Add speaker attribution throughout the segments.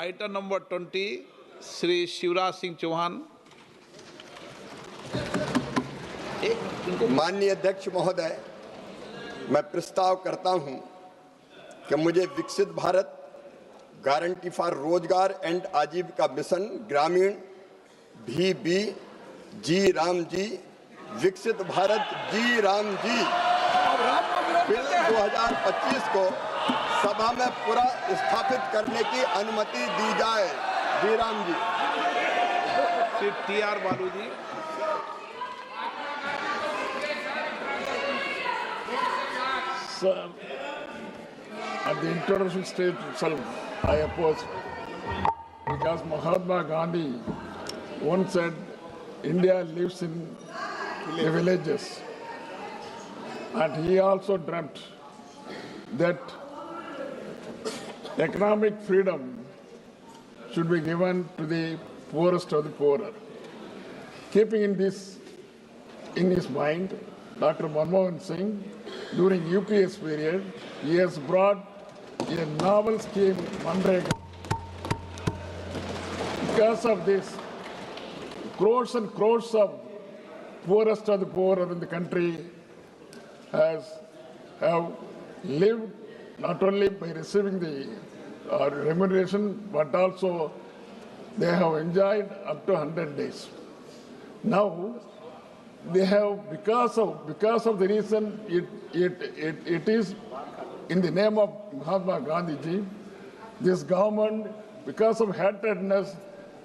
Speaker 1: item number 20, Shri Shivraj Singh Chauhan.
Speaker 2: माननीय अध्यक्ष महोदय, मैं प्रस्ताव करता हूं कि मुझे विकसित भारत गारंटी फॉर रोजगार एंड आजीविका मिशन ग्रामीण VB जी राम जी विकसित भारत जी राम जी बिल 2025 को सभा में पूरा स्थापित करने की अनुमति दी जाए। जी राम जी।
Speaker 1: श्री TR बालू जी।
Speaker 3: Sir, at the introduction stage itself, I oppose because Mahatma Gandhi once said, India lives in the villages. And he also dreamt that economic freedom should be given to the poorest of the poorer. Keeping in this in his mind, Dr. Manmohan Singh, during UPS period, he has brought a novel scheme, Manrega. Because of this, crores and crores of poorest of the poor in the country have lived not only by receiving the remuneration, but also they have enjoyed up to 100 days. Now, they have, because of the reason it is in the name of Mahatma Gandhi ji, this government, because of hatredness,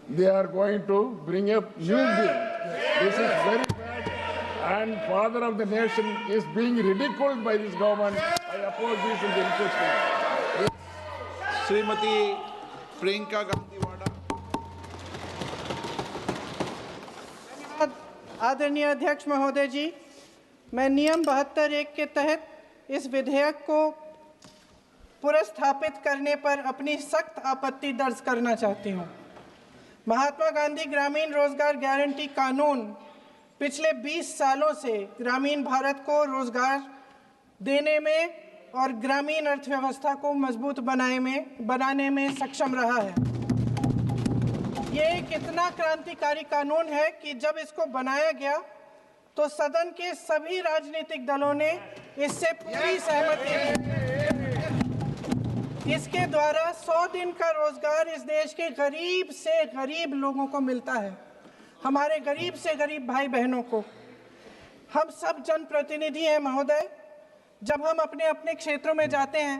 Speaker 3: they are going to bring up new bill. This is very bad, and father of the nation is being ridiculed by this government. I oppose this in the interest of
Speaker 1: Shrimati Priyanka Gandhi वाडा।
Speaker 4: आदरणीय अध्यक्ष महोदय जी, मैं नियम 72(1) के तहत इस विधेयक को पुनर्स्थापित करने पर अपनी सख्त आपत्ति दर्ज करना चाहती हूं। महात्मा गांधी ग्रामीण रोजगार गारंटी कानून पिछले 20 सालों से ग्रामीण भारत को रोजगार देने में और ग्रामीण अर्थव्यवस्था को मजबूत बनाने में सक्षम रहा है। ये एक इतना क्रांतिकारी कानून है कि जब इसको बनाया गया तो सदन के सभी राजनीतिक दलों ने इससे पूरी सहमति दी। इसके द्वारा 100 दिन का रोजगार इस देश के गरीब से गरीब लोगों को मिलता है, हमारे गरीब से गरीब भाई बहनों को। हम सब जनप्रतिनिधि हैं महोदय, जब हम अपने अपने क्षेत्रों में जाते हैं,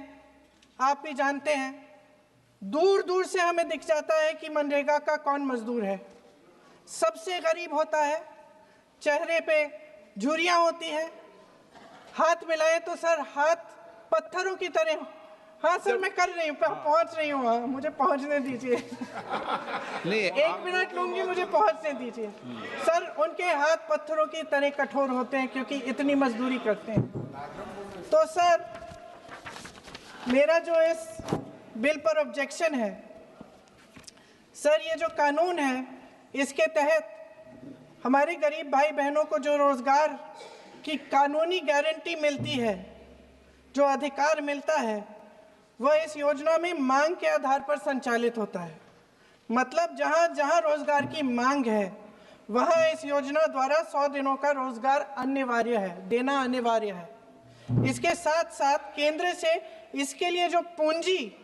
Speaker 4: आप भी जानते हैं, दूर दूर से हमें दिख जाता है कि मनरेगा का कौन मजदूर है। सबसे गरीब होता है, चेहरे पे झुर्रियाँ होती हैं, हाथ मिलाए तो सर हाथ पत्थरों की तरह। हाँ सर, मैं कर रही हूँ, पहुँच रही हूँ, हाँ मुझे पहुँचने दीजिए। एक मिनट लूँगी, मुझे पहुँचने दीजिए। सर, उनके हाथ पत्थरों की तरह कठोर होते हैं क्योंकि इतनी मजदूरी करते हैं। तो सर, मेरा जो इस बिल पर ऑब्जेक्शन है, सर ये जो कानून है, इसके तहत हमारे गरीब भाई बहनों को जो रोजगार की कानूनी गारंटी मिलती है, जो अधिकार मिलता है, वह इस योजना में मांग के आधार पर संचालित होता है। मतलब जहां जहां रोजगार की मांग है, वहां इस योजना द्वारा 100 दिनों का रोजगार अनिवार्य है, देना अनिवार्य है। इसके साथ साथ केंद्र से इसके लिए जो पूंजी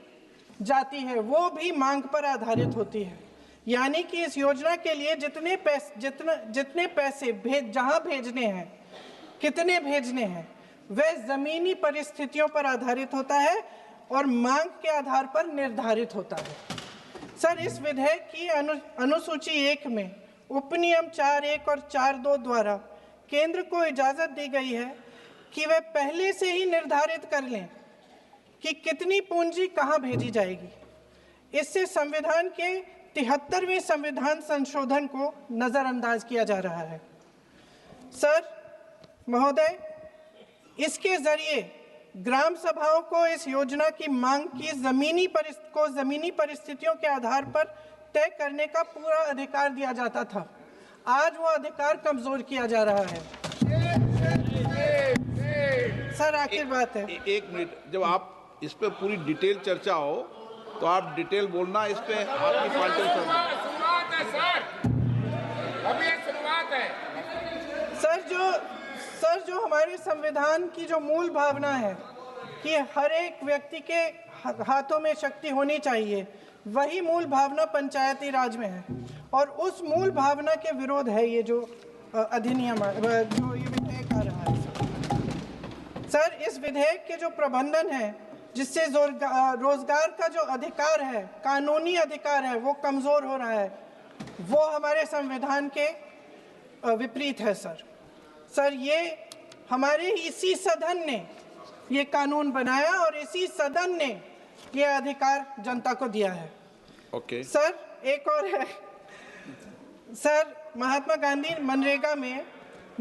Speaker 4: जाती है वो भी मांग पर आधारित होती है। यानी कि इस योजना के लिए जितने पैसे जहां भेजने हैं, कितने भेजने हैं, वह जमीनी परिस्थितियों पर आधारित होता है और मांग के आधार पर निर्धारित होता है। सर, इस विधेयक की अनुसूची 1 में उपनियम 4(1) और 4(2) द्वारा केंद्र को इजाजत दी गई है कि वह पहले से ही निर्धारित कर लें कि कितनी पूंजी कहां भेजी जाएगी। इससे संविधान के 73वें संविधान संशोधन को नजरअंदाज किया जा रहा है। सर महोदय, इसके जरिए ग्राम सभाओं को इस योजना की मांग की जमीनी परिस्थितियों के आधार पर तय करने का पूरा अधिकार दिया जाता था। आज वो अधिकार कमजोर किया जा रहा है। सर, आखिर बात है,
Speaker 1: एक मिनट, जब आप इस पर पूरी डिटेल चर्चा हो तो आप डिटेल बोलना इस पे आपकी पार्टी में।
Speaker 5: शुरुआत है सर, अभी ये शुरुआत है।
Speaker 4: सर जो हमारे संविधान की जो मूल भावना है कि हर एक व्यक्ति के हाथों में शक्ति होनी चाहिए, वही मूल भावना पंचायती राज में है और उस मूल भावना के विरोध है ये जो अधिनियम जो ये विधेयक आ रहा है। सर इस विधेयक के जो प्रबंधन है जिससे रोजगार का जो अधिकार है, कानूनी अधिकार है, वो कमजोर हो रहा है, वो हमारे संविधान के विपरीत है। सर ये हमारे इसी सदन ने ये कानून बनाया और इसी सदन ने ये अधिकार जनता को दिया है।
Speaker 1: ओके
Speaker 4: सर एक और है सर, महात्मा गांधी मनरेगा में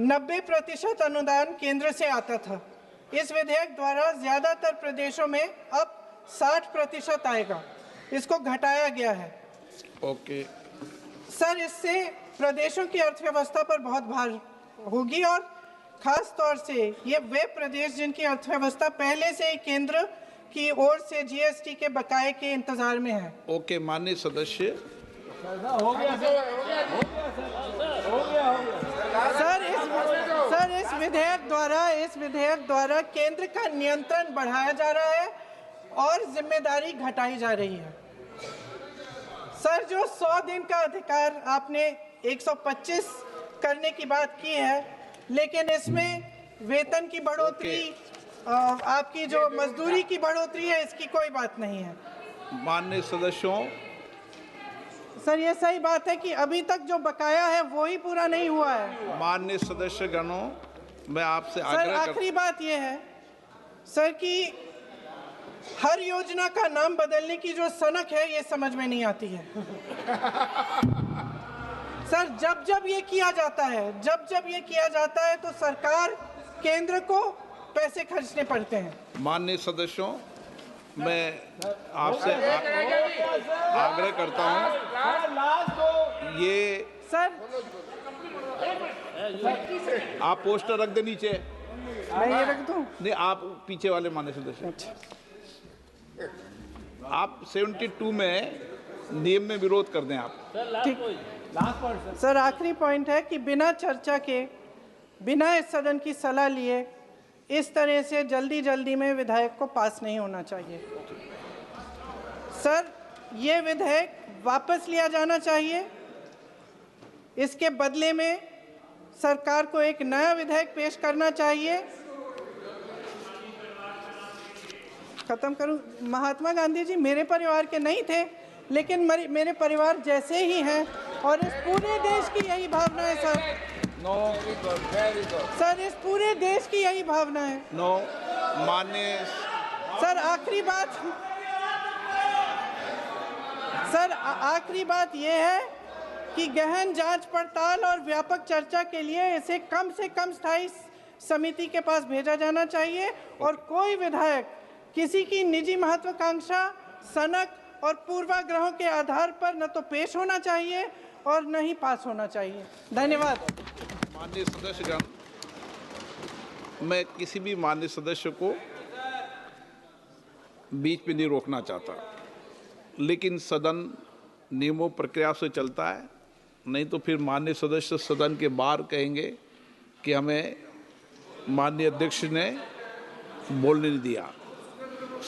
Speaker 4: 90% अनुदान केंद्र से आता था। इस विधेयक द्वारा ज्यादातर प्रदेशों में अब 60% आएगा, इसको घटाया गया है।
Speaker 1: ओके
Speaker 4: सर इससे प्रदेशों की अर्थव्यवस्था पर बहुत भार होगी और खास तौर से ये वे प्रदेश जिनकी अर्थव्यवस्था पहले से ही केंद्र की ओर से जीएसटी के बकाये के इंतजार में है।
Speaker 1: ओके माननीय सदस्य,
Speaker 4: सर इस विधेयक द्वारा केंद्र का नियंत्रण बढ़ाया जा रहा है और जिम्मेदारी घटाई जा रही है। सर जो 100 दिन का अधिकार आपने 125 करने की बात की है, लेकिन इसमें वेतन की बढ़ोतरी, आपकी जो मजदूरी की बढ़ोतरी है, इसकी कोई बात नहीं है।
Speaker 1: माननीय सदस्यों,
Speaker 4: सर ये सही बात है कि अभी तक जो बकाया है वो ही पूरा नहीं हुआ है।
Speaker 1: माननीय सदस्य गणों, मैं आपसे
Speaker 4: सर
Speaker 1: आग्रह
Speaker 4: आखिरी बात ये है सर कि हर योजना का नाम बदलने की जो सनक है ये समझ में नहीं आती है। सर जब ये किया जाता है तो सरकार केंद्र को पैसे खर्चने पड़ते हैं।
Speaker 1: माननीय सदस्यों, मैं आपसे आग्रह करता हूं, ये
Speaker 4: सर
Speaker 1: आप पोस्टर रख दे नीचे।
Speaker 4: मैं ये रख दूं?
Speaker 1: नहीं, आप पीछे वाले माननीय सदस्य, आप 72 में नियम में विरोध कर दें आप।
Speaker 4: ठीक। सर आखिरी पॉइंट है कि बिना चर्चा के, बिना इस सदन की सलाह लिए इस तरह से जल्दी में विधेयक को पास नहीं होना चाहिए। सर ये विधेयक वापस लिया जाना चाहिए। इसके बदले में सरकार को एक नया विधेयक पेश करना चाहिए। खत्म करूं? महात्मा गांधी जी मेरे परिवार के नहीं थे, लेकिन मेरे परिवार जैसे ही हैं और इस पूरे देश की यही भावना है सर। सर इस पूरे देश की यही भावना है।
Speaker 1: माननीय
Speaker 4: सर आखिरी बात यह है कि गहन जांच पड़ताल और व्यापक चर्चा के लिए इसे कम से कम स्थायी समिति के पास भेजा जाना चाहिए और कोई विधायक किसी की निजी महत्वाकांक्षा, सनक और पूर्वाग्रहों के आधार पर न तो पेश होना चाहिए और न ही पास होना चाहिए। धन्यवाद।
Speaker 1: माननीय सदस्यगण, मैं किसी भी माननीय सदस्य को बीच में नहीं रोकना चाहता, लेकिन सदन नियमों प्रक्रिया से चलता है, नहीं तो फिर माननीय सदस्य सदन के बाहर कहेंगे कि हमें माननीय अध्यक्ष ने बोलने नहीं दिया।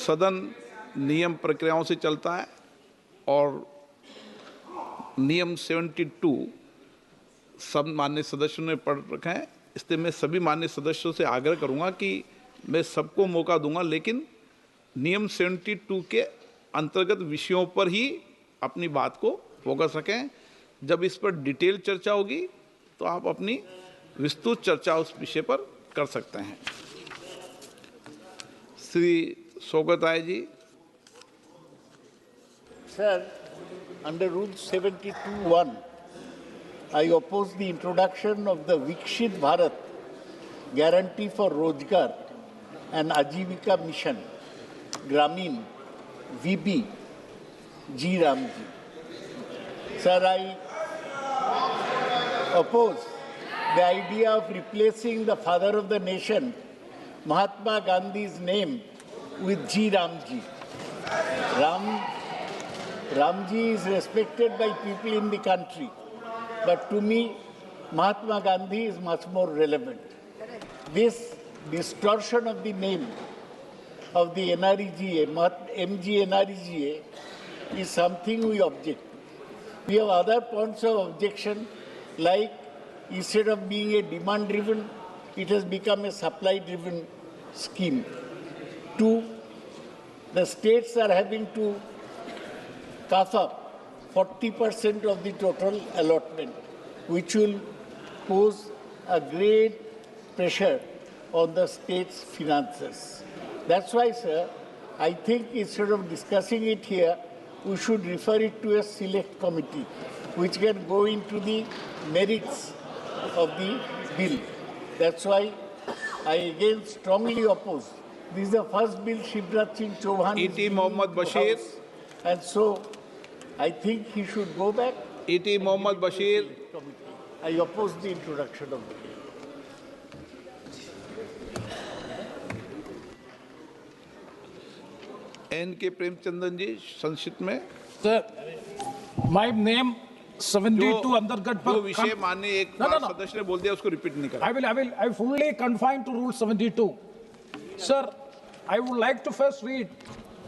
Speaker 1: सदन नियम प्रक्रियाओं से चलता है और नियम 72 सब माननीय सदस्यों ने पढ़ रखा है, इसलिए मैं सभी माननीय सदस्यों से आग्रह करूंगा कि मैं सबको मौका दूंगा, लेकिन नियम 72 के अंतर्गत विषयों पर ही अपनी बात को फोकस रखें। जब इस पर डिटेल चर्चा होगी तो आप अपनी विस्तृत चर्चा उस विषय पर कर सकते हैं। श्री शौकत आय जी।
Speaker 6: Sir, under Rule 72(1), I oppose the introduction of the Vikshit Bharat Guarantee for Rozgar and Ajivika Mission, Gramin, VB, G. Ramji. Sir, I oppose the idea of replacing the father of the nation, Mahatma Gandhi's name, with G. Ramji. Ram Ramji is respected by people in the country. But to me, Mahatma Gandhi is much more relevant. This distortion of the name of the NREGA, MG NREGA, is something we object. We have other points of objection, like instead of being a demand-driven, it has become a supply-driven scheme. Two, the states are having to cough up 40% of the total allotment, which will pose a great pressure on the state's finances. That's why, sir, I think instead of discussing it here, we should refer it to a select committee, which can go into the merits of the bill. That's why I again strongly oppose. This is the first bill Shivraj Singh Chauhan
Speaker 1: E.T. Mohammad Bashir.
Speaker 6: And so I think he should go back.
Speaker 1: E.T. Mohammad Bashir.
Speaker 6: I oppose the introduction of the bill.
Speaker 1: N.K. Premachandran जी संक्षिप्त में
Speaker 7: Sir, my name 72 अंतर्गत
Speaker 1: जो
Speaker 7: पर
Speaker 1: विषय माननीय एक बार सदस्य ने बोल दिया उसको रिपीट नहीं करा।
Speaker 7: I fully confined to Rule 72. Sir, I would like to first read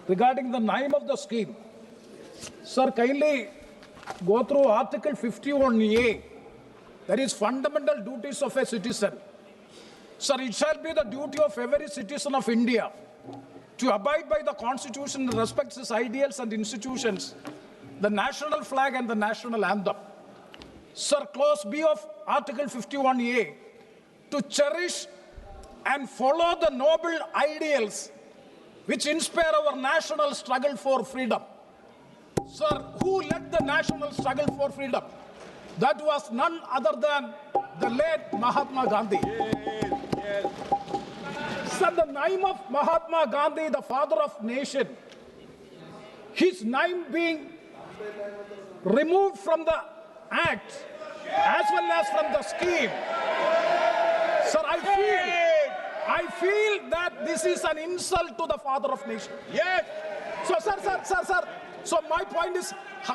Speaker 7: regarding the name of the scheme. Sir, kindly go through Article 51A. That is fundamental duties of a citizen. Sir, it shall be the duty of every citizen of India to abide by the Constitution and respect its ideals and institutions, the national flag and the national anthem. Sir, Clause B of Article 51A, to cherish and follow the noble ideals which inspire our national struggle for freedom. Sir, who led the national struggle for freedom? That was none other than the late Mahatma Gandhi. Sir, the name of Mahatma Gandhi, the father of nation, his name being removed from the act as well as from the scheme. Sir, I feel that this is an insult to the father of nation.
Speaker 5: Yes.
Speaker 7: So, sir. So my point is,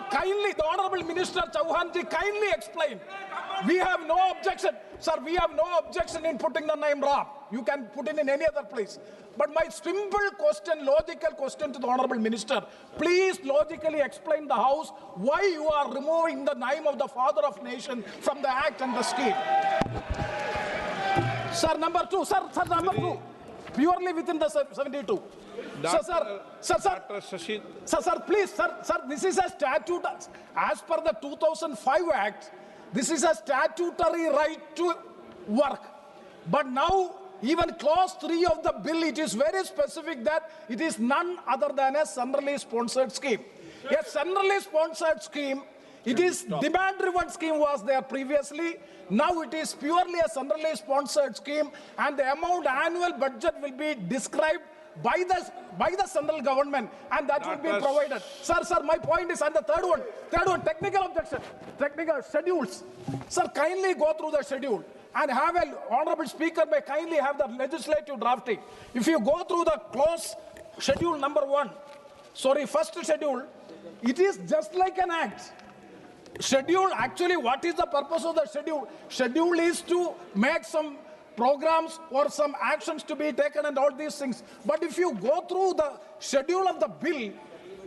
Speaker 7: kindly, the Honorable Minister Chauhanji, kindly explain. We have no objection. Sir, we have no objection in putting the name Ram. You can put it in any other place. But my simple question, logical question to the Honorable Minister, please logically explain the House why you are removing the name of the father of nation from the act and the scheme. Sir, number two, purely within the 72.
Speaker 1: Dr. Shashid.
Speaker 7: Sir, please, sir, this is a statute. As per the 2005 Act, this is a statutory right to work. But now, even Clause 3 of the bill, it is very specific that it is none other than a centrally sponsored scheme. A centrally sponsored scheme, it is demand-driven scheme was there previously. Now it is purely a centrally sponsored scheme, and the amount annual budget will be described by the central government, and that will be provided. Sir, my point is, and the third one, technical objection, technical schedules. Sir, kindly go through the schedule and have an honorable speaker may kindly have the legislative drafting. If you go through the clause schedule number 1, first schedule, it is just like an act. Schedule, actually, what is the purpose of the schedule? Schedule is to make some programs or some actions to be taken and all these things. But if you go through the schedule of the bill,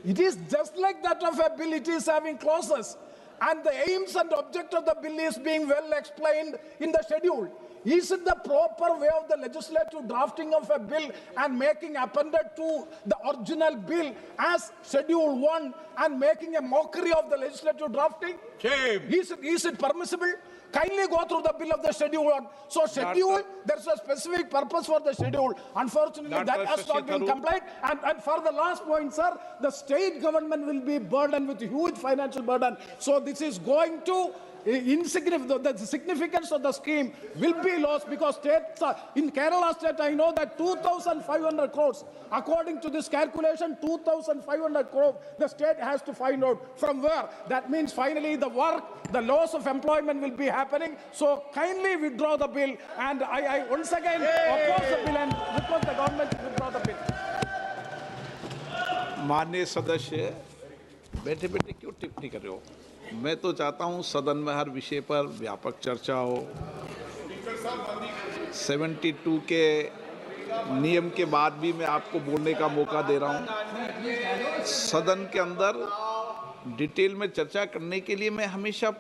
Speaker 7: it is just like that of a bill. It is having clauses. And the aims and object of the bill is being well explained in the schedule. Is it the proper way of the legislative drafting of a bill and making appended to the original bill as Schedule 1 and making a mockery of the legislative drafting?
Speaker 5: Shame.
Speaker 7: Is it permissible? Kindly go through the bill of the Schedule 1. So schedule, there's a specific purpose for the schedule. Unfortunately, that has not been complied. And for the last point, sir, the state government will be burdened with huge financial burden. So this is going to insignificant. The significance of the scheme will be lost because states, in Kerala state, I know that 2,500 crores, according to this calculation, 2,500 crores, the state has to find out from where. That means finally the loss of employment will be happening. So kindly withdraw the bill, and I once again oppose the bill and request the government to withdraw the bill.
Speaker 1: माननीय सदस्य बैठे बैठे क्यों टिप्पणी कर रहे हो? मैं तो चाहता हूं सदन में हर विषय पर व्यापक चर्चा हो। 72 के नियम के बाद भी मैं आपको बोलने का मौका दे रहा हूं। सदन के अंदर डिटेल में चर्चा करने के लिए मैं हमेशा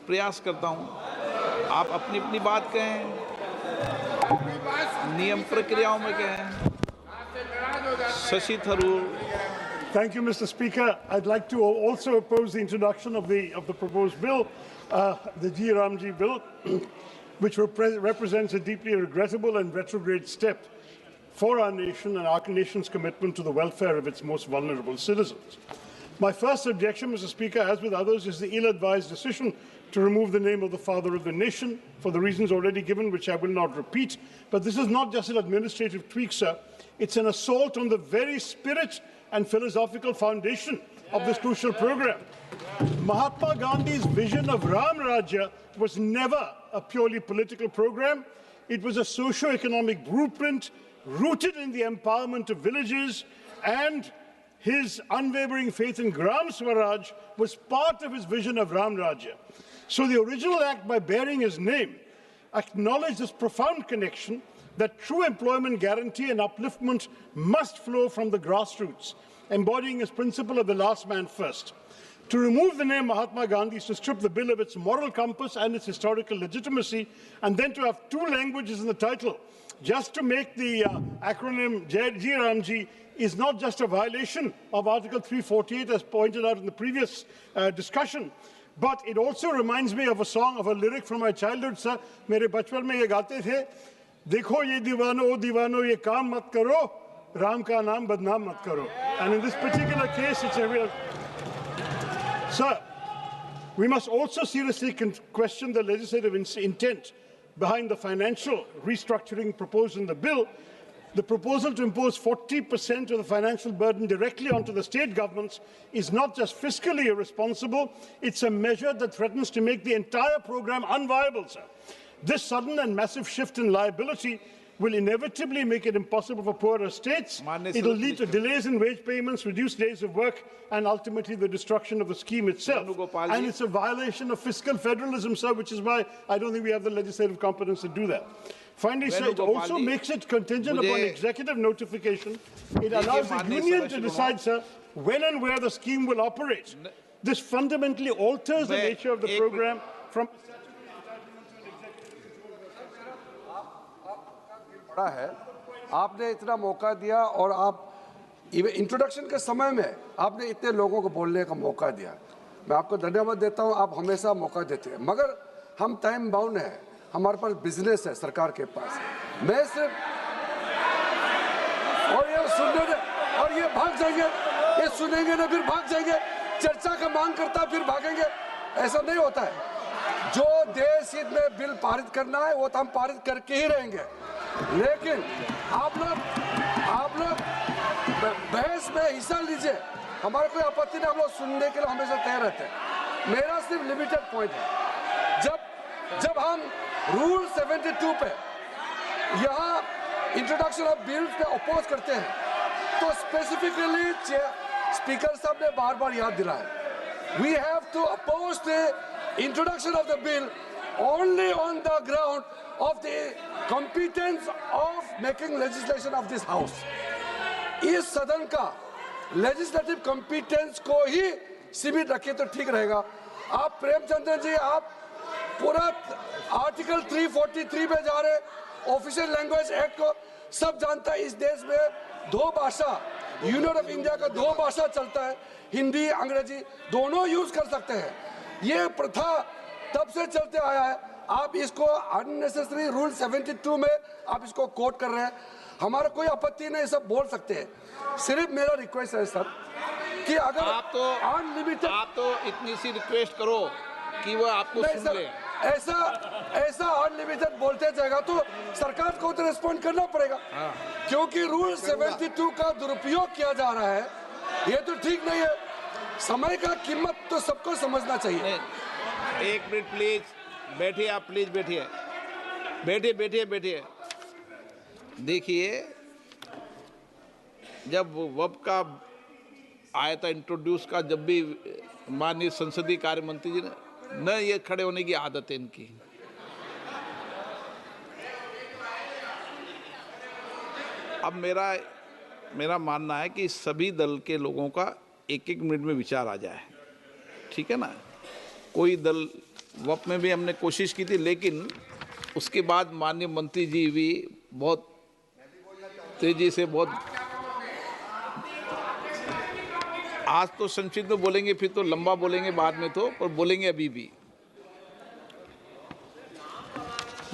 Speaker 1: प्रयास करता हूं। आप अपनी अपनी बात कहें, नियम प्रक्रियाओं में कहें। Shashi Tharoor.
Speaker 8: Thank you, Mr. Speaker. I'd like to also oppose the introduction of the proposed bill, the G. Ramji bill, which represents a deeply regrettable and retrograde step for our nation and our nation's commitment to the welfare of its most vulnerable citizens. My first objection, Mr. Speaker, as with others, is the ill-advised decision to remove the name of the father of the nation for the reasons already given, which I will not repeat. But this is not just an administrative tweak, sir. It's an assault on the very spirit and philosophical foundation of this crucial program. Mahatma Gandhi's vision of Ram Rajya was never a purely political program. It was a socio-economic blueprint rooted in the empowerment of villages, and his unwavering faith in Gram Swaraj was part of his vision of Ram Rajya. So the original act, by bearing his name, acknowledged this profound connection that true employment guarantee and upliftment must flow from the grassroots, embodying his principle of the last man first. To remove the name Mahatma Gandhi is to strip the bill of its moral compass and its historical legitimacy, and then to have two languages in the title, just to make the acronym G. Ramji, is not just a violation of Article 348, as pointed out in the previous discussion, but it also reminds me of a song, of a lyric from my childhood, sir. मेरे बचपन में ये गाते थे, देखो ये दीवानो ओ दीवानो ये काम मत करो, राम का नाम बदनाम मत करो. And in this particular case, it's a real... Sir, we must also seriously question the legislative intent behind the financial restructuring proposed in the bill. The proposal to impose 40% of the financial burden directly onto the state governments is not just fiscally irresponsible, it's a measure that threatens to make the entire program unviable, sir. This sudden and massive shift in liability will inevitably make it impossible for poorer states. It will lead to delays in wage payments, reduced days of work, and ultimately the destruction of the scheme itself. And it's a violation of fiscal federalism, sir, which is why I don't think we have the legislative competence to do that. Finally, sir, it also makes it contingent upon executive notification. It allows the union to decide, sir, when and where the scheme will operate. This fundamentally alters the nature of the program from...
Speaker 9: है आपने इतना मौका दिया और आप introduction के समय में आपने इतने लोगों को बोलने का मौका दिया, मैं आपको धन्यवाद देता हूं. आप हमेशा मौका देते हैं, मगर हम टाइम बाउंड है, हमारे पास बिजनेस है सरकार के पास. मैं सिर्फ और ये सुनने और ये भाग जाएंगे, ये सुनेंगे ना फिर भाग जाएंगे, चर्चा का मांग करता फिर भागेंगे, ऐसा नहीं होता है. जो देश हित में बिल पारित करना है वो तो हम पारित करके ही रहेंगे, लेकिन आप लोग बहस में हिस्सा लीजिए, हमारे कोई आपत्ति नहीं, हम लोग सुनने के लिए हमेशा तैयार रहते हैं. मेरा सिर्फ लिमिटेड पॉइंट है, जब हम रूल 72 पे यहाँ इंट्रोडक्शन ऑफ बिल्स पे अपोज करते हैं, तो स्पेसिफिकली स्पीकर साहब ने बार-बार याद दिलाया, we have to oppose the introduction of the bill only on the ground of the competence of making legislation of this house. इस सदन का legislative competence को ही सीमित रखे तो ठीक रहेगा. आप प्रेमचंद्र जी, आप पूरा आर्टिकल 343 पे जा रहे, ऑफिशियल लैंग्वेज एक्ट को सब जानता है. इस देश में दो भाषा, यूनियन ऑफ इंडिया का दो भाषा चलता है, हिंदी अंग्रेजी दोनों यूज कर सकते हैं. ये प्रथा तब से चलते आया है. आप इसको अननेसेसरी रूल 72 में आप इसको कोट कर रहे हैं, हमारा कोई आपत्ति नहीं, सब बोल सकते हैं. सिर्फ मेरा रिक्वेस्ट है सर कि अगर
Speaker 1: आप तो इतनी सी रिक्वेस्ट करो कि वो आपको सुन ले.
Speaker 9: ऐसा अनलिमिटेड बोलते जाएगा तो सरकार को तो रिस्पॉन्ड करना पड़ेगा, क्योंकि रूल 72 का दुरुपयोग किया जा रहा है. ये तो ठीक नहीं है. समय का कीमत तो सबको समझना चाहिए.
Speaker 1: एक मिनट प्लीज बैठिए, आप प्लीज बैठिए, बैठिए. देखिए, जब वब का आया था इंट्रोड्यूस का, जब भी माननीय संसदीय कार्य मंत्री जी ने, न ये खड़े होने की आदत है इनकी। अब मेरा मानना है कि सभी दल के लोगों का एक एक मिनट में विचार आ जाए, ठीक है ना। कोई दल वक्त में भी हमने कोशिश की थी, लेकिन उसके बाद माननीय मंत्री जी भी बहुत तेजी से, बहुत आज तो संक्षिप्त में बोलेंगे, फिर तो लंबा बोलेंगे बाद में, तो पर बोलेंगे अभी भी।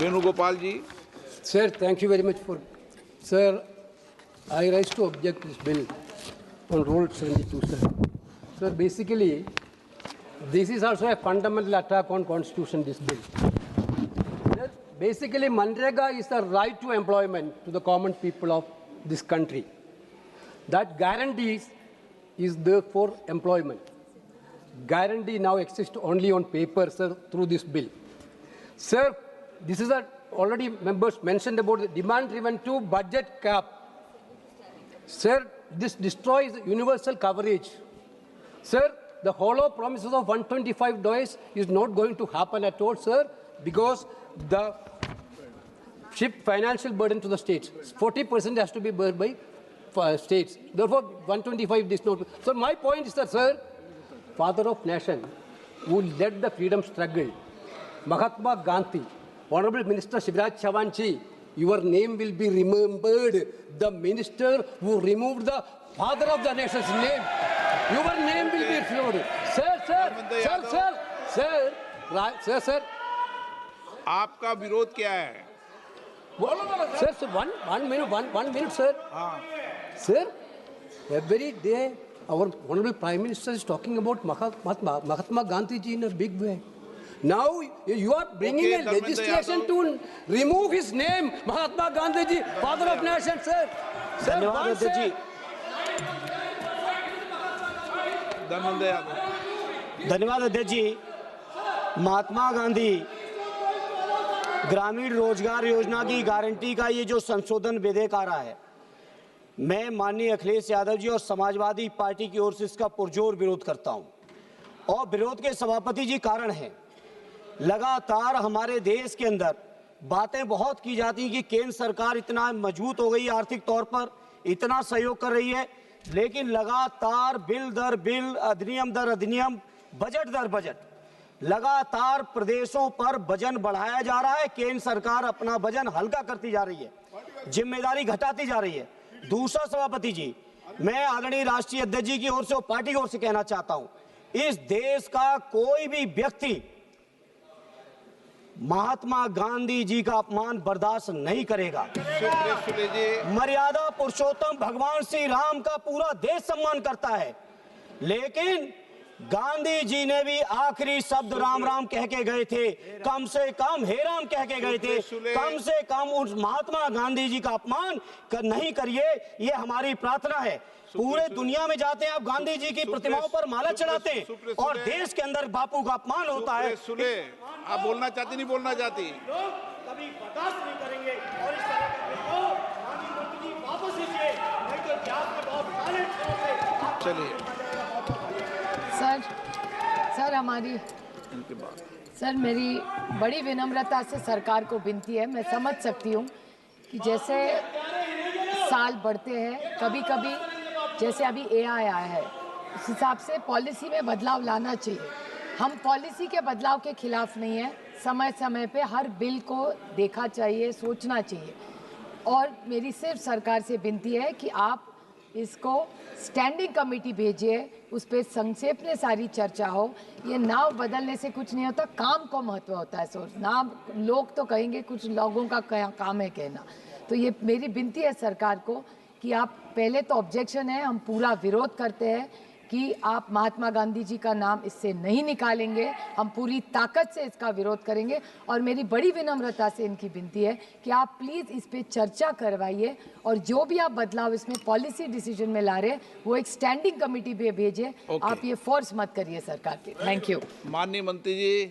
Speaker 1: वेणुगोपाल जी।
Speaker 9: Sir, thank you very much for. Sir, I rise to object this bill on Rule 72, sir. Sir, basically, this is also a fundamental attack on Constitution, this bill. Sir, basically, Manrega is the right to employment to the common people of this country. That guarantees is there for employment. Guarantee now exists only on paper, sir, through this bill. Sir, this is a already members mentioned about the demand-driven to budget cap. Sir, this destroys universal coverage. Sir, the hollow promises of $125 is not going to happen at all, sir, because the shift financial burden to the states. 40% has to be borne by states. Therefore, 125 is not. So my point is that, sir, father of nation who led the freedom struggle, Mahatma Gandhi, Honorable Minister Shivraj Chauhan, your name will be remembered. The minister who removed the father of the nation's name, your name will be floated. Sir.
Speaker 1: आपका विरोध क्या है?
Speaker 9: Sir, one minute, sir. Sir, every day our Honorable Prime Minister is talking about Mahatma Gandhi ji in a big way. Now you are bringing a legislation to remove his name, Mahatma Gandhi ji, father of nation, sir.
Speaker 10: धन्यवाद अध्यक्ष जी। धन्यवाद अध्यक्ष जी। महात्मा गांधी ग्रामीण रोजगार योजना की guarantee का ये जो संशोधन विधेयक आ रहा है, मैं माननीय अखिलेश यादव जी और समाजवादी पार्टी की ओर से इसका पुरजोर विरोध करता हूं। और विरोध के सभापति जी कारण है, लगातार हमारे देश के अंदर बातें बहुत की जाती हैं कि केंद्र सरकार इतना मजबूत हो गई आर्थिक तौर पर, इतना सहयोग कर रही है, लेकिन लगातार बिल दर बिल, अधिनियम दर अधिनियम, बजट दर बजट, लगातार प्रदेशों पर वजन बढ़ाया जा रहा है। केंद्र सरकार अपना वजन हल्का करती जा रही है, जिम्मेदारी घटाती जा रही है। दूसरा सभापति जी, मैं आदरणीय राष्ट्रीय अध्यक्ष जी की ओर से और पार्टी की ओर से कहना चाहता हूं, इस देश का कोई भी व्यक्ति महात्मा गांधी जी का अपमान बर्दाश्त नहीं करेगा। मर्यादा पुरुषोत्तम भगवान श्री राम का पूरा देश सम्मान करता है, लेकिन गांधी जी ने भी आखिरी शब्द राम राम कह के गए थे, कम से कम हे राम कह के गए थे। कम से कम उस महात्मा गांधी जी का अपमान नहीं करिए, ये हमारी प्रार्थना है। पूरे दुनिया में जाते हैं आप, गांधी जी की प्रतिमाओं पर माला चढ़ाते हैं, और देश के अंदर बापू का अपमान होता है।
Speaker 1: आप बोलना चाहती, नहीं बोलना चाहती?
Speaker 10: कभी बर्दाश्त नहीं करेंगे और इस तरह का वापस लीजिए, नहीं तो इतिहास में बहुत काले अक्षरों से।
Speaker 1: चलिए
Speaker 11: सर, मेरी बड़ी विनम्रता से सरकार को विनती है। मैं समझ सकती हूँ कि जैसे साल बढ़ते हैं, कभी कभी जैसे अभी AI आया है, उस हिसाब से पॉलिसी में बदलाव लाना चाहिए। हम पॉलिसी के बदलाव के खिलाफ नहीं है, समय समय पे हर बिल को देखा चाहिए, सोचना चाहिए। और मेरी सिर्फ सरकार से विनती है कि आप इसको स्टैंडिंग कमेटी भेजिए, उस पर संक्षेप में सारी चर्चा हो। ये नाव बदलने से कुछ नहीं होता, काम को महत्व होता है। सोच नाम लोग तो कहेंगे, कुछ लोगों का काम है कहना। तो ये मेरी विनती है सरकार को कि आप पहले तो ऑब्जेक्शन है, हम पूरा विरोध करते हैं कि आप महात्मा गांधी जी का नाम इससे नहीं निकालेंगे। हम पूरी ताकत से इसका विरोध करेंगे। और मेरी बड़ी विनम्रता से इनकी विनती है कि आप प्लीज़ इस पे चर्चा करवाइए, और जो भी आप बदलाव इसमें पॉलिसी डिसीजन में ला रहे हैं वो एक स्टैंडिंग कमेटी पे भेजिए। आप ये फोर्स मत करिए सरकार के। Thank you.
Speaker 1: माननीय मंत्री जी।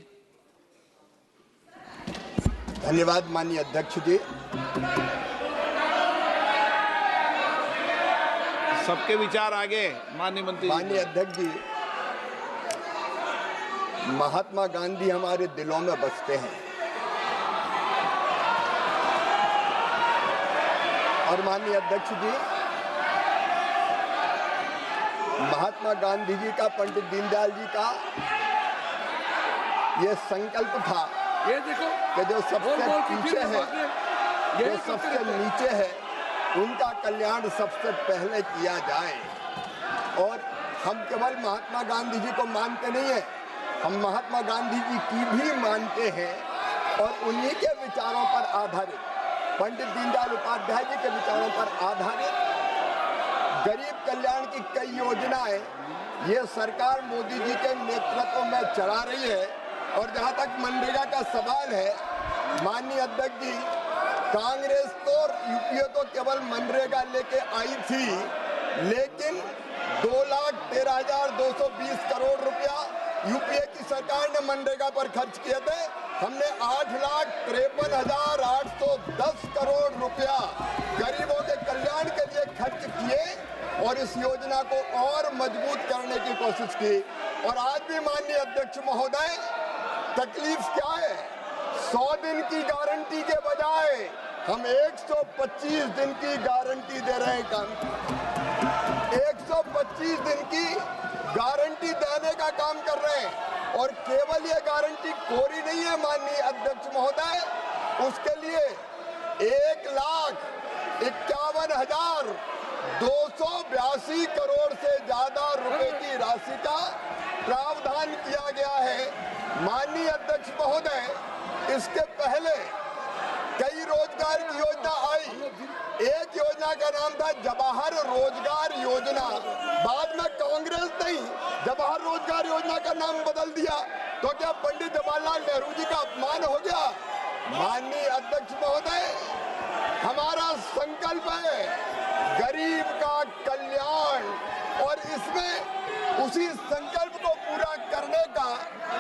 Speaker 2: धन्यवाद माननीय अध्यक्ष जी।
Speaker 1: सबके विचार आगे। माननीय मंत्री जी।
Speaker 2: माननीय अध्यक्ष जी, महात्मा गांधी हमारे दिलों में बसते हैं और माननीय अध्यक्ष जी, महात्मा गांधी जी का, पंडित दीनदयाल जी का ये संकल्प था,
Speaker 9: ये देखो
Speaker 2: कि जो सबसे पीछे है, जो सबसे नीचे है, उनका कल्याण सबसे पहले किया जाए। और हम केवल महात्मा गांधी जी को मानते नहीं है, हम महात्मा गांधी जी की भी मानते हैं और उन्हीं के विचारों पर आधारित, पंडित दीनदयाल उपाध्याय जी के विचारों पर आधारित गरीब कल्याण की कई योजनाएं ये सरकार मोदी जी के नेतृत्व में चला रही है। और जहां तक मनरेगा का सवाल है, माननीय अध्यक्ष जी, कांग्रेस तो यूपीए तो केवल मनरेगा लेके आई थी, लेकिन 2,13,220 करोड़ रुपया यूपीए की सरकार ने मनरेगा पर खर्च किए थे। हमने 8,53,810 करोड़ रुपया गरीबों के कल्याण के लिए खर्च किए और इस योजना को और मजबूत करने की कोशिश की। और आज भी माननीय अध्यक्ष महोदय, तकलीफ क्या है? 100 दिन की गारंटी के बजाय हम 125 दिन की गारंटी दे रहे हैं। काम 125 दिन की गारंटी देने का काम कर रहे हैं। और केवल ये गारंटी कोरी नहीं है माननीय अध्यक्ष महोदय, उसके लिए 1,51,282 करोड़ से ज्यादा रुपए की राशि का प्रावधान किया गया है। माननीय अध्यक्ष महोदय, इसके पहले कई रोजगार की योजना आई। एक योजना का नाम था जवाहर रोजगार योजना, बाद में कांग्रेस ने जवाहर रोजगार योजना का नाम बदल दिया। तो क्या पंडित जवाहरलाल नेहरू जी का अपमान हो गया? माननीय अध्यक्ष महोदय, हमारा संकल्प है गरीब का कल्याण और इसमें उसी संकल्प को पूरा करने का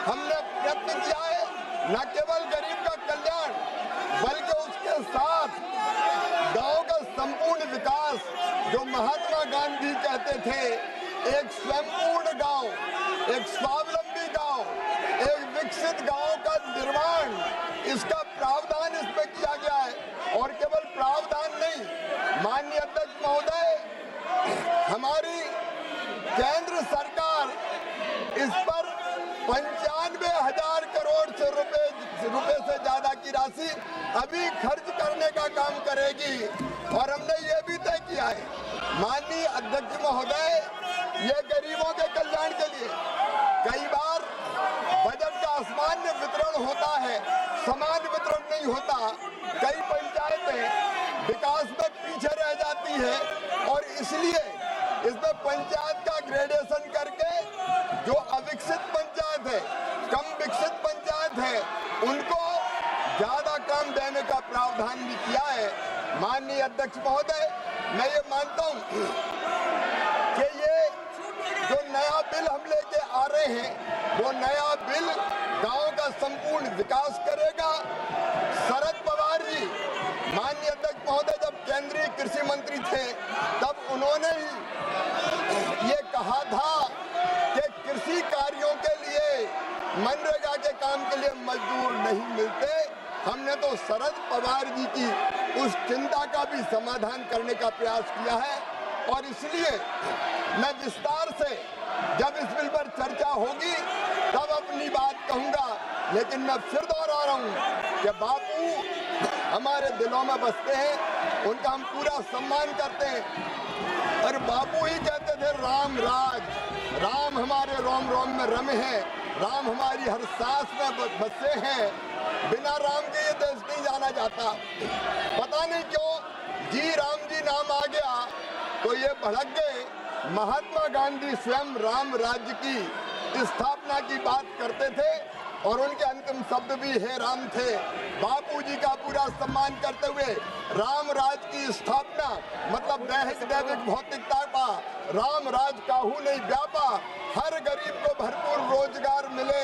Speaker 2: हमने प्रयत्न किया है। न केवल गरीब का कल्याण, बल्कि उसके साथ गांव का संपूर्ण विकास, जो महात्मा गांधी कहते थे, एक स्वयंपूर्ण गांव, एक स्वावलंबी गांव, एक विकसित गांव का निर्माण, इसका प्रावधान इसमें किया गया है। और केवल प्रावधान नहीं, माननीय अध्यक्ष महोदय, हमारी केंद्र सरकार इस पर 95,000 करोड़ से रुपए से ज्यादा की राशि अभी खर्च करने का काम करेगी। और हमने ये भी तय किया है माननीय अध्यक्ष महोदय, ये गरीबों के कल्याण के लिए कई बार बजट का असामान्य वितरण होता है, समान वितरण नहीं होता। कई पंचायतें विकास में पीछे रह जाती है और इसलिए इसमें पंचायत का ग्रेडेशन करके जो अविकसित पंचायत है, कम विकसित पंचायत है, उनको ज्यादा काम देने का प्रावधान भी किया है। माननीय अध्यक्ष महोदय, मैं ये मानता हूँ कि ये जो नया बिल हम लेके आ रहे हैं, वो नया बिल गांव का संपूर्ण विकास करेगा। शरद पवार जी, माननीय अध्यक्ष महोदय, जब केंद्रीय कृषि मंत्री थे, तब उन्होंने ये कहा था कि कृषि कार्यों के लिए, मनरेगा के काम के लिए मजदूर नहीं मिलते। हमने तो शरद पवार जी की उस चिंता का भी समाधान करने का प्रयास किया है। और इसलिए मैं विस्तार से जब इस बिल पर चर्चा होगी तब अपनी बात कहूंगा, लेकिन मैं फिर दोहरा रहा हूं कि बापू हमारे दिलों में बसते हैं, उनका हम पूरा सम्मान करते हैं। और बापू ही कहते थे राम राज, राम हमारे रोम रोम में रमे हैं, राम हमारी हर सांस में बसे हैं, बिना राम के ये देश नहीं जाना जाता। पता नहीं क्यों जी राम जी नाम आ गया तो ये भड़क गए। महात्मा गांधी स्वयं राम राज्य की स्थापना की बात करते थे और उनके अंतिम शब्द भी हे राम थे। बापूजी का पूरा सम्मान करते हुए राम राज की स्थापना मतलब दैहिक दैविक भौतिकता का राम राज काहू नहीं व्यापा, हर गरीब को भरपूर रोजगार मिले,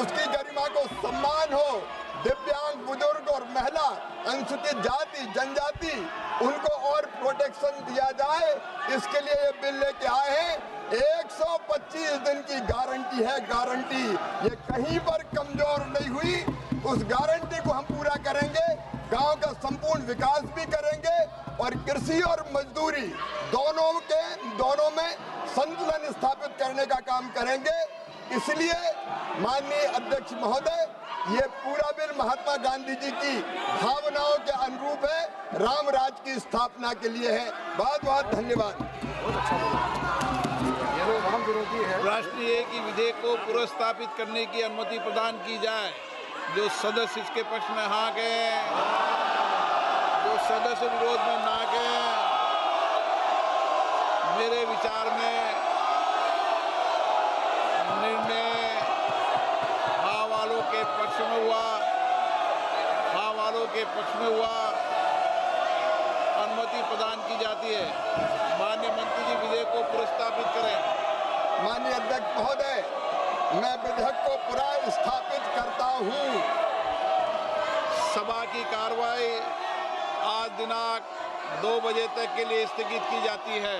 Speaker 2: उसकी गरिमा को सम्मान हो, दिव्यांग, बुजुर्ग और महिला अनुसूचित जाति जनजाति उनको और प्रोटेक्शन दिया जाए, इसके लिए ये बिल लेके आए हैं। 125 दिन की गारंटी है, गारंटी, ये कहीं पर कमजोर नहीं हुई। उस गारंटी को हम पूरा करेंगे, गांव का संपूर्ण विकास भी करेंगे और कृषि और मजदूरी दोनों में संतुलन स्थापित करने का काम करेंगे। इसलिए माननीय अध्यक्ष महोदय, ये पूरा बिल महात्मा गांधी जी की भावनाओं के अनुरूप है, राम राज की स्थापना के लिए है। बहुत बहुत धन्यवाद।
Speaker 1: राष्ट्रीय एक ही विधेयक को पुनर्स्थापित करने की अनुमति प्रदान की जाए। जो सदस्य इसके पक्ष में हाँ गए, जो सदस्य विरोध में ना गए, मेरे विचार में निर्णय हाँ वालों के पक्ष में हुआ, हाँ वालों के पक्ष में हुआ, अनुमति प्रदान की जाती है। माननीय मंत्री जी विधेयक को पुनर्स्थापित करें।
Speaker 2: माननीय अध्यक्ष महोदय, मैं विधेयक को पुनर्स्थापित करता हूं।
Speaker 1: सभा की कार्रवाई आज दिनांक 2 बजे तक के लिए स्थगित की जाती है।